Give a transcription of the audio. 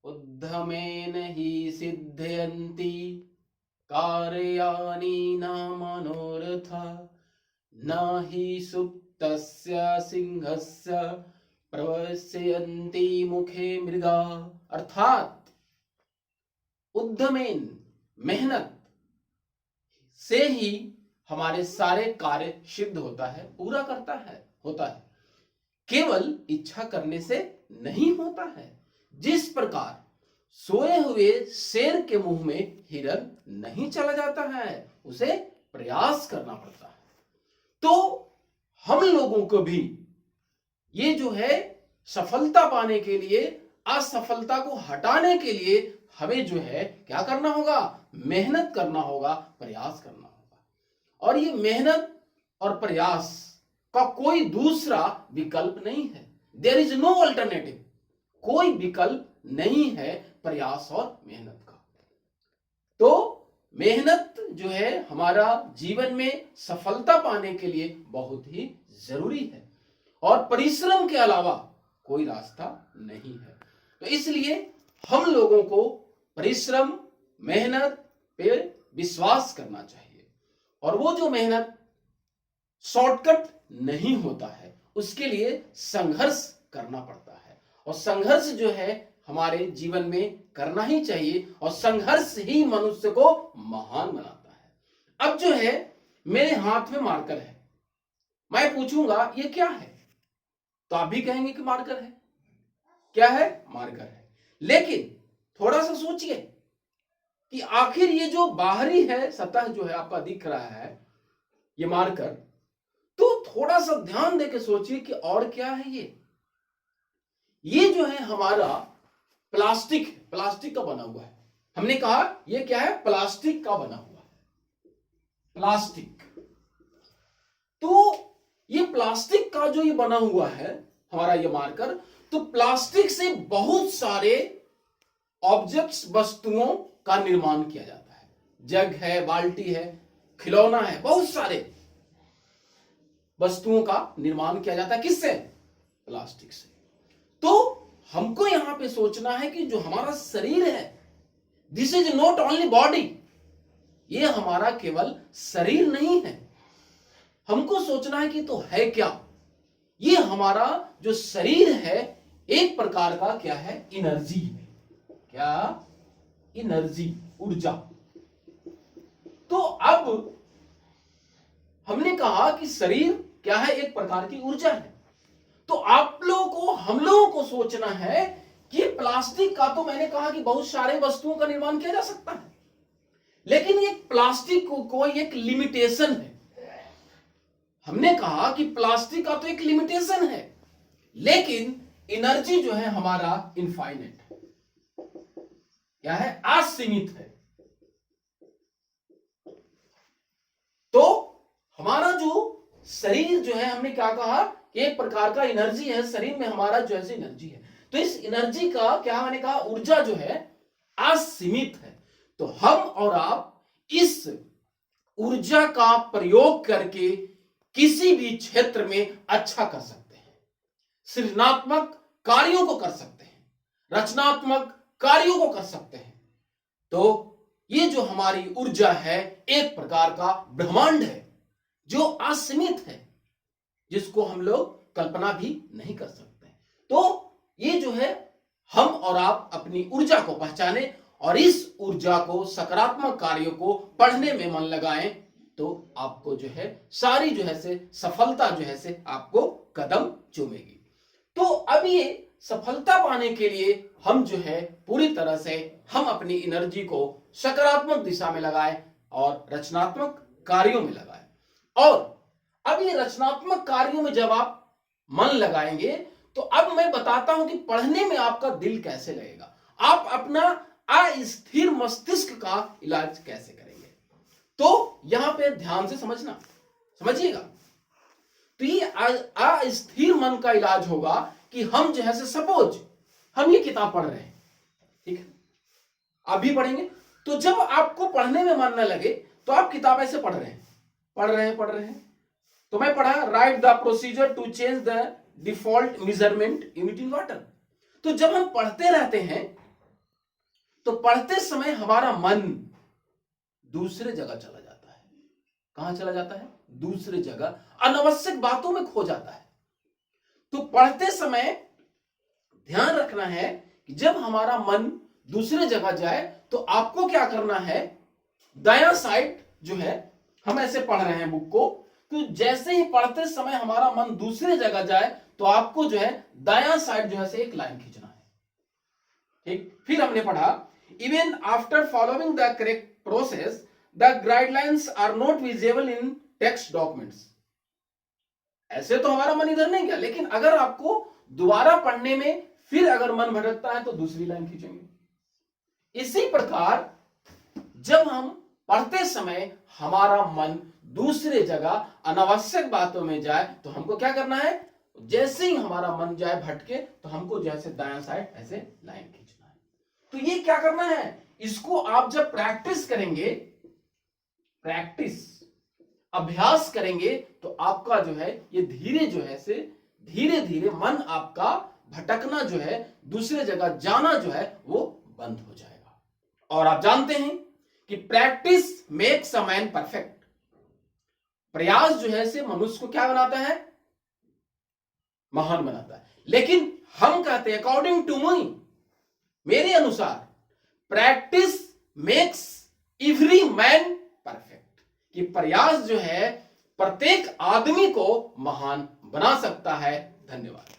उद्यमेन हि सिद्धयन्ति कार्याणि न मनोरथा न हि सुप्तस्य सिंहस्य प्रवस्यन्ति मुखे मृगा। अर्थात उद्यमेन मेहनत से ही हमारे सारे कार्य सिद्ध होता है, पूरा करता है, होता है। केवल इच्छा करने से नहीं होता है। जिस प्रकार सोए हुए शेर के मुंह में हिरन नहीं चला जाता है, उसे प्रयास करना पड़ता है। तो हम लोगों को भी ये जो है सफलता पाने के लिए, असफलता को हटाने के लिए हमें जो है क्या करना होगा? मेहनत करना होगा, प्रयास करना होगा। और ये मेहनत और प्रयास का कोई दूसरा विकल्प नहीं है। There is no alternative. कोई विकल्प नहीं है प्रयास और मेहनत का। तो मेहनत जो है हमारा जीवन में सफलता पाने के लिए बहुत ही जरूरी है, और परिश्रम के अलावा कोई रास्ता नहीं है। तो इसलिए हम लोगों को परिश्रम, मेहनत पे विश्वास करना चाहिए। और वो जो मेहनत शॉर्टकट नहीं होता है, उसके लिए संघर्ष करना पड़ता है। और संघर्ष जो है हमारे जीवन में करना ही चाहिए, और संघर्ष ही मनुष्य को महान बनाता है। अब जो है मेरे हाथ में मार्कर है, मैं पूछूंगा ये क्या है, तो आप भी कहेंगे कि मार्कर है। क्या है? मार्कर है। लेकिन थोड़ा सा सोचिए कि आखिर ये जो बाहरी है सतह जो है आपका दिख रहा है ये मार्कर, तो थोड़ा सा ध्यान देके सोचिए कि और क्या है ये जो है हमारा प्लास्टिक का बना हुआ है। हमने कहा ये क्या है? प्लास्टिक का बना हुआ है, प्लास्टिक। तो ये प्लास्टिक का जो ये बना हुआ है हमारा ये मार्कर, तो प्लास्टिक से बहुत सारे ऑब्जेक्ट्स, वस्तुओं का निर्माण किया जाता है। जग है, बाल्टी है, खिलौना है, बहुत सारे वस्तुओं का निर्माण किया जाता है। किससे? प्लास्टिक से। तो हमको यहां पे सोचना है कि जो हमारा शरीर है, this is not only body, ये हमारा केवल शरीर नहीं है। हमको सोचना है कि तो है क्या? ये हमारा जो शरीर है एक प्रकार का क्या है? एनर्जी। क्या? एनर्जी, ऊर्जा। तो अब हमने कहा कि शरीर क्या है? एक प्रकार की ऊर्जा है। तो आप लोगों को, हम लोगों को सोचना है कि प्लास्टिक का तो मैंने कहा कि बहुत सारे वस्तुओं का निर्माण किया जा सकता है, लेकिन ये प्लास्टिक को कोई एक लिमिटेशन है। हमने कहा कि प्लास्टिक का तो एक लिमिटेशन है, लेकिन एनर्जी जो है हमारा इनफाइनाइट है। क्या है? असीमित है। तो हमारा जो शरीर जो है, हमने क्या कहा कि एक प्रकार का एनर्जी है, शरीर में हमारा जो है एनर्जी है। तो इस एनर्जी का क्या मैंने कहा? ऊर्जा जो है असीमित है। तो हम और आप इस ऊर्जा का प्रयोग करके किसी भी क्षेत्र में अच्छा कर सकते हैं, सृजनात्मक कार्यों को कर सकते हैं, रचनात्मक कार्यों को कर सकते हैं। तो ये जो हमारी ऊर्जा है एक प्रकार का ब्रह्मांड है जो असीमित है, जिसको हम लोग कल्पना भी नहीं कर सकते। तो ये जो है हम और आप अपनी ऊर्जा को पहचाने और इस ऊर्जा को, सकारात्मक कार्यों को पढ़ने में मन लगाएं, तो आपको जो है सारी जो है से सफलता जो है से आपको कदम चूमेगी। तो अब ये सफलता पाने के लिए हम जो है पूरी तरह से हम अपनी एनर्जी को सकारात्मक दिशा में लगाएं और रचनात्मक कार्यों में लगाएं। और अब ये रचनात्मक कार्यों में जब आप मन लगाएंगे, तो अब मैं बताता हूं कि पढ़ने में आपका दिल कैसे लगेगा, आप अपना अस्थिर मस्तिष्क का इलाज कैसे करेंगे। तो यहां पे ध्यान से समझना, समझिएगा। तो ये अस्थिर मन का इलाज होगा कि हम जो है से सपोज हम ये किताब पढ़ रहे हैं, ठीक है, आप भी पढ़ेंगे। तो जब आपको पढ़ने में मन न लगे तो आप किताब ऐसे पढ़ रहे हैं। तो मैं पढ़ा, write the procedure to change the default measurement unit in water. तो जब हम पढ़ते रहते हैं तो पढ़ते समय हमारा मन दूसरे जगह चला जाता है। कहां चला जाता है? दूसरे जगह, अनावश्यक बातों में खो जाता है। तो पढ़ते समय ध्यान रखना है कि जब हमारा मन दूसरे जगह जाए तो आपको क्या करना है, दायां साइड जो है, हम ऐसे पढ़ रहे हैं बुक को, तो जैसे ही पढ़ते समय हमारा मन दूसरे जगह जाए तो आपको जो है दायां साइड जो है से एक लाइन खींचना है। ठीक, फिर हमने पढ़ा, even after following the correct process the guidelines are not visible in text documents. ऐसे तो हमारा मन इधर नहीं गया, लेकिन अगर आपको दोबारा पढ़ने में फिर अगर मन भटकता है तो दूसरी लाइन खींचेंगे। इसी प्रकार जब हम पढ़ते समय हमारा मन दूसरे जगह अनावश्यक बातों में जाए तो हमको क्या करना है, जैसे ही हमारा मन जाए भटके तो हमको जैसे दायां साइड ऐसे लाइन खींचना है। तो ये क्या करना है, इसको आप जब प्रैक्टिस करेंगे, प्रैक्टिस अभ्यास करेंगे तो आपका जो है ये धीरे जो है से धीरे धीरे मन आपका भटकना जो है, दूसरे जगह जाना जो है वो बंद हो जाएगा। और आप जानते हैं कि practice makes a man perfect. प्रयास जो है से मनुष्य को क्या बनाता है, महान बनाता है। लेकिन हम कहते हैं अकॉर्डिंग टू मी, मेरे अनुसार, practice makes every man perfect, कि प्रयास जो है प्रत्येक आदमी को महान बना सकता है। धन्यवाद।